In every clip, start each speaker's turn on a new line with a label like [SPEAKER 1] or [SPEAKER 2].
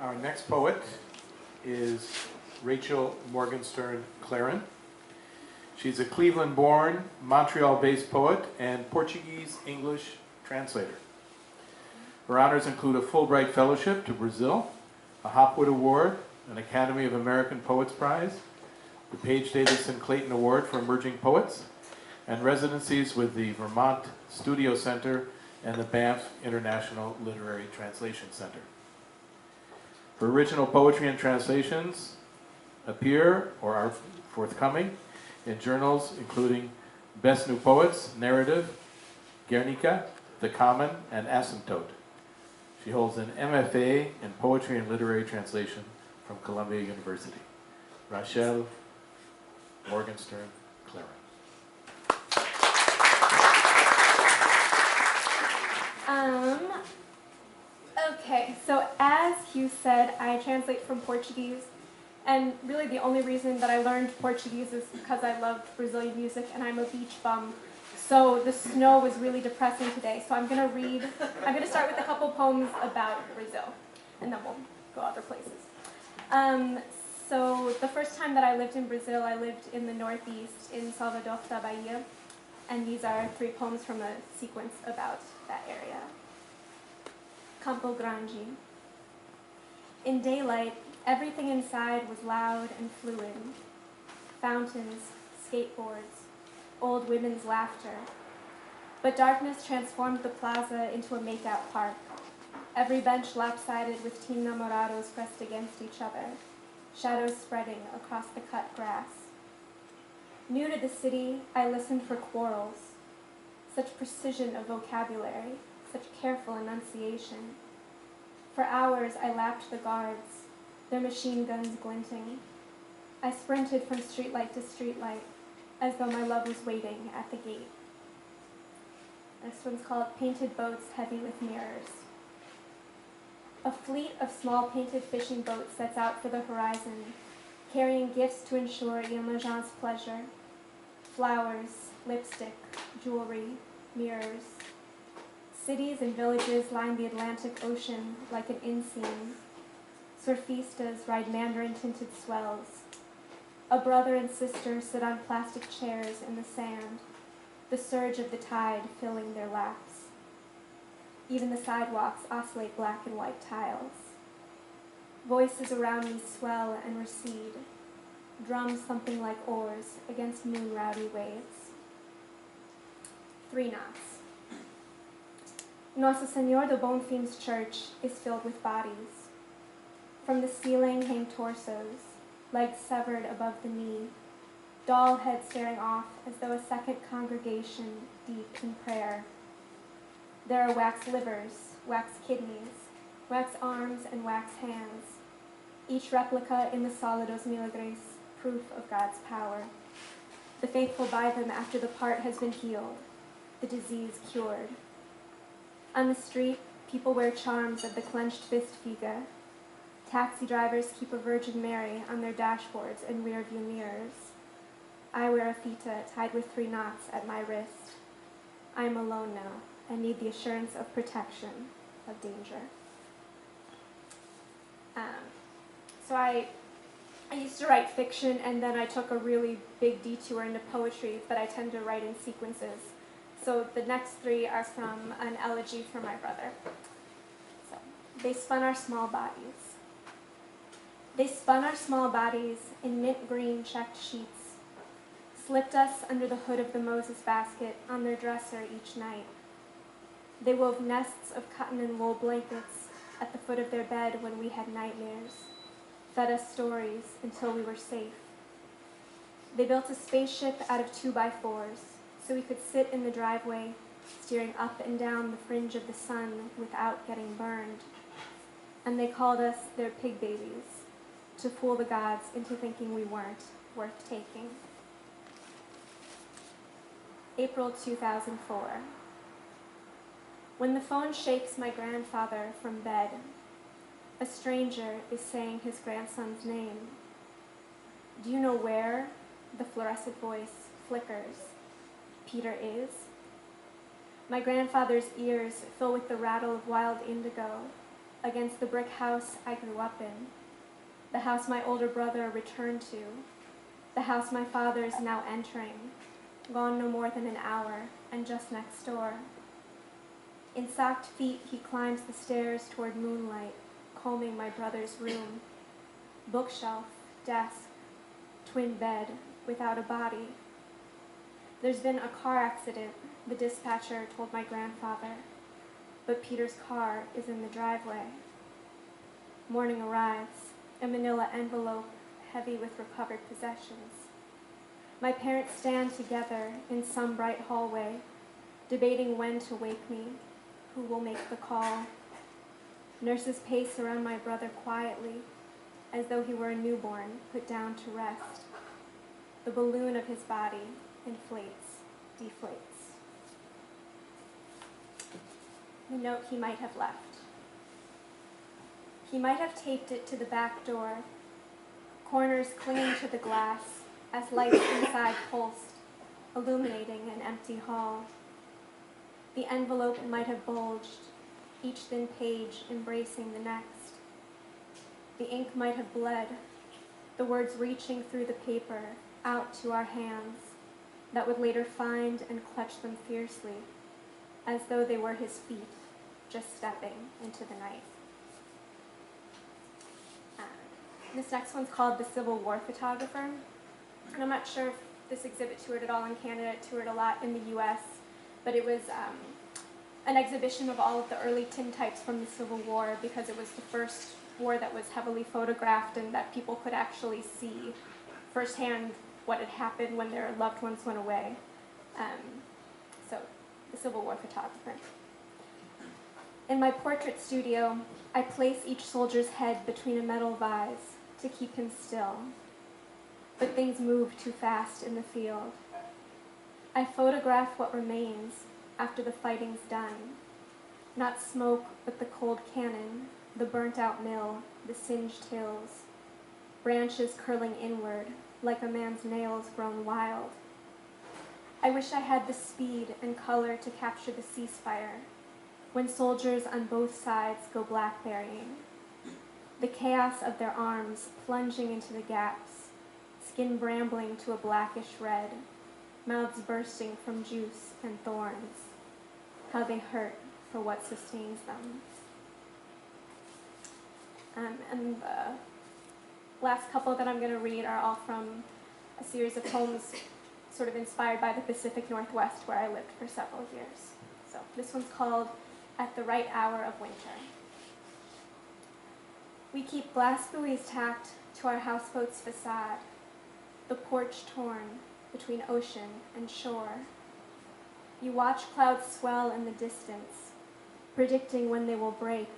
[SPEAKER 1] Our next poet is Rachel Morgenstern-Clarren. She's a Cleveland-born, Montreal-based poet and Portuguese-English translator. Her honors include a Fulbright Fellowship to Brazil, a Hopwood Award, an Academy of American Poets Prize, the Page Davidson Clayton Award for Emerging Poets, and residencies with the Vermont Studio Center and the Banff International Literary Translation Center. Her original poetry and translations appear or are forthcoming in journals including Best New Poets, Narrative, Guernica, The Common, and Asymptote. She holds an MFA in Poetry and Literary Translation from Columbia University. Rachel Morgenstern-Clarren.
[SPEAKER 2] Okay, so as Hugh said, I translate from Portuguese, and really the only reason that I learned Portuguese is because I loved Brazilian music and I'm a beach bum. So the snow was really depressing today, so I'm going to start with a couple poems about Brazil, and then we'll go other places. So the first time that I lived in Brazil, I lived in the northeast in Salvador da Bahia, and these are 3 poems from a sequence about that area. Campo Grande. In daylight, everything inside was loud and fluid. Fountains, skateboards, old women's laughter. But darkness transformed the plaza into a makeout park. Every bench lopsided with teen namorados pressed against each other, shadows spreading across the cut grass. New to the city, I listened for quarrels. Such precision of vocabulary, such careful enunciation. For hours I lapped the guards, their machine guns glinting. I sprinted from streetlight to streetlight, as though my love was waiting at the gate. This one's called Painted Boats Heavy with Mirrors. A fleet of small painted fishing boats sets out for the horizon, carrying gifts to ensure Imogen's pleasure. Flowers, lipstick, jewelry, mirrors. Cities and villages line the Atlantic Ocean like an inseam. Surfistas ride mandarin-tinted swells. A brother and sister sit on plastic chairs in the sand, the surge of the tide filling their laps. Even the sidewalks oscillate black and white tiles. Voices around me swell and recede, drums thumping like oars against moon-rowdy waves. 3 knots. Nossa Senhora do Bonfim's church is filled with bodies. From the ceiling hang torsos, legs severed above the knee, doll heads staring off as though a second congregation deep in prayer. There are wax livers, wax kidneys, wax arms, and wax hands, each replica in the Sala dos Milagres, proof of God's power. The faithful buy them after the part has been healed, the disease cured. On the street, people wear charms of the clenched fist figure. Taxi drivers keep a Virgin Mary on their dashboards and rearview mirrors. I wear a fita tied with 3 knots at my wrist. I am alone now and need the assurance of protection, of danger. So I used to write fiction, and then I took a really big detour into poetry, but I tend to write in sequences. So the next 3 are from an elegy for my brother. So, they spun our small bodies. They spun our small bodies in mint green checked sheets, slipped us under the hood of the Moses basket on their dresser each night. They wove nests of cotton and wool blankets at the foot of their bed when we had nightmares, fed us stories until we were safe. They built a spaceship out of 2x4s, so we could sit in the driveway, steering up and down the fringe of the sun without getting burned. And they called us their pig babies, to fool the gods into thinking we weren't worth taking. April 2004. When the phone shakes my grandfather from bed, a stranger is saying his grandson's name. Do you know where? The fluorescent voice flickers. Peter is. My grandfather's ears fill with the rattle of wild indigo, against the brick house I grew up in, the house my older brother returned to, the house my father is now entering, gone no more than an hour, and just next door. In socked feet, he climbs the stairs toward moonlight, combing my brother's room. Bookshelf, desk, twin bed, without a body. There's been a car accident, the dispatcher told my grandfather, but Peter's car is in the driveway. Morning arrives, a manila envelope heavy with recovered possessions. My parents stand together in some bright hallway, debating when to wake me, who will make the call. Nurses pace around my brother quietly, as though he were a newborn put down to rest. The balloon of his body inflates, deflates. The note he might have left. He might have taped it to the back door, corners clinging to the glass as lights inside pulsed, illuminating an empty hall. The envelope might have bulged, each thin page embracing the next. The ink might have bled, the words reaching through the paper out to our hands that would later find and clutch them fiercely, as though they were his feet just stepping into the night. This next one's called The Civil War Photographer. And I'm not sure if this exhibit toured at all in Canada. It toured a lot in the US, but it was an exhibition of all of the early tintypes from the Civil War, because it was the first war that was heavily photographed and that people could actually see firsthand what had happened when their loved ones went away. So, the Civil War Photographer. In my portrait studio, I place each soldier's head between a metal vise to keep him still. But things move too fast in the field. I photograph what remains after the fighting's done. Not smoke, but the cold cannon, the burnt-out mill, the singed hills, branches curling inward like a man's nails grown wild. I wish I had the speed and color to capture the ceasefire, when soldiers on both sides go blackberrying. The chaos of their arms plunging into the gaps, skin brambling to a blackish red, mouths bursting from juice and thorns. How they hurt for what sustains them. And the last couple that I'm going to read are all from a series of poems sort of inspired by the Pacific Northwest, where I lived for several years. So this one's called At the Right Hour of Winter. We keep glass buoys tacked to our houseboat's facade, the porch torn between ocean and shore. You watch clouds swell in the distance, predicting when they will break,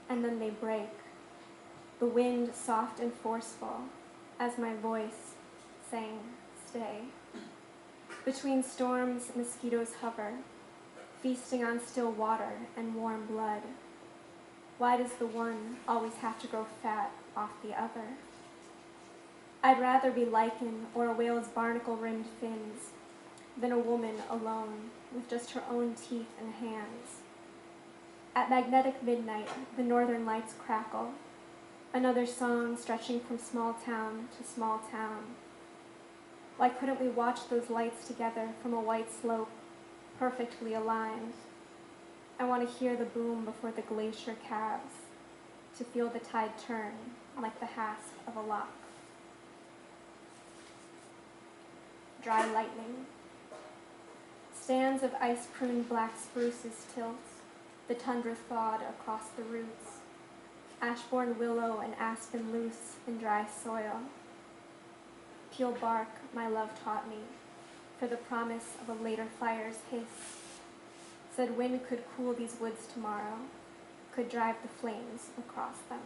[SPEAKER 2] and then they break. The wind soft and forceful, as my voice sang, stay. Between storms, mosquitoes hover, feasting on still water and warm blood. Why does the one always have to grow fat off the other? I'd rather be lichen or a whale's barnacle-rimmed fins than a woman alone with just her own teeth and hands. At magnetic midnight, the northern lights crackle, another song stretching from small town to small town. Why couldn't we watch those lights together from a white slope, perfectly aligned? I want to hear the boom before the glacier calves, to feel the tide turn like the hasp of a lock. Dry lightning. Stands of ice-pruned black spruces tilt, the tundra thawed across the roots. Ashbourne willow and aspen loose in dry soil. Peel bark, my love taught me, for the promise of a later fire's hiss. Said wind could cool these woods tomorrow, could drive the flames across them.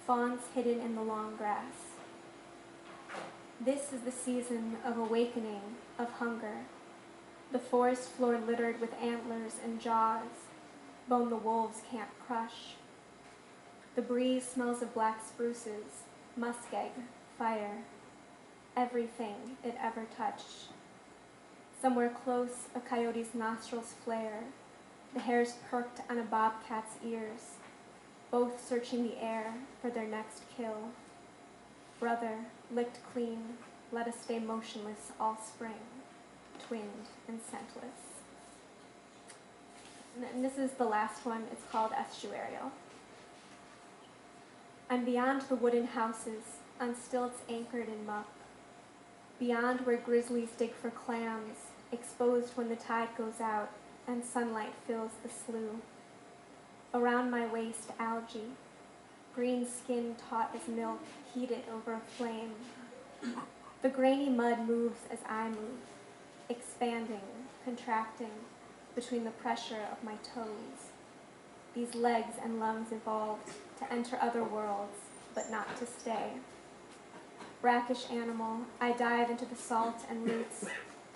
[SPEAKER 2] Fawns hidden in the long grass. This is the season of awakening, of hunger. The forest floor littered with antlers and jaws, bone the wolves can't crush. The breeze smells of black spruces, muskeg, fire, everything it ever touched. Somewhere close, a coyote's nostrils flare, the hairs perked on a bobcat's ears, both searching the air for their next kill. Brother, licked clean, let us stay motionless all spring, twinned and scentless. And this is the last one. It's called Estuarial. I'm beyond the wooden houses, on stilts anchored in muck, beyond where grizzlies dig for clams, exposed when the tide goes out and sunlight fills the slough. Around my waist, algae, green skin taut as milk, heated over a flame. The grainy mud moves as I move, expanding, contracting, between the pressure of my toes. These legs and lungs evolved to enter other worlds, but not to stay. Brackish animal, I dive into the salt and roots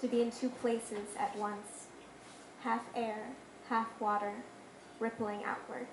[SPEAKER 2] to be in two places at once, half air, half water, rippling outward.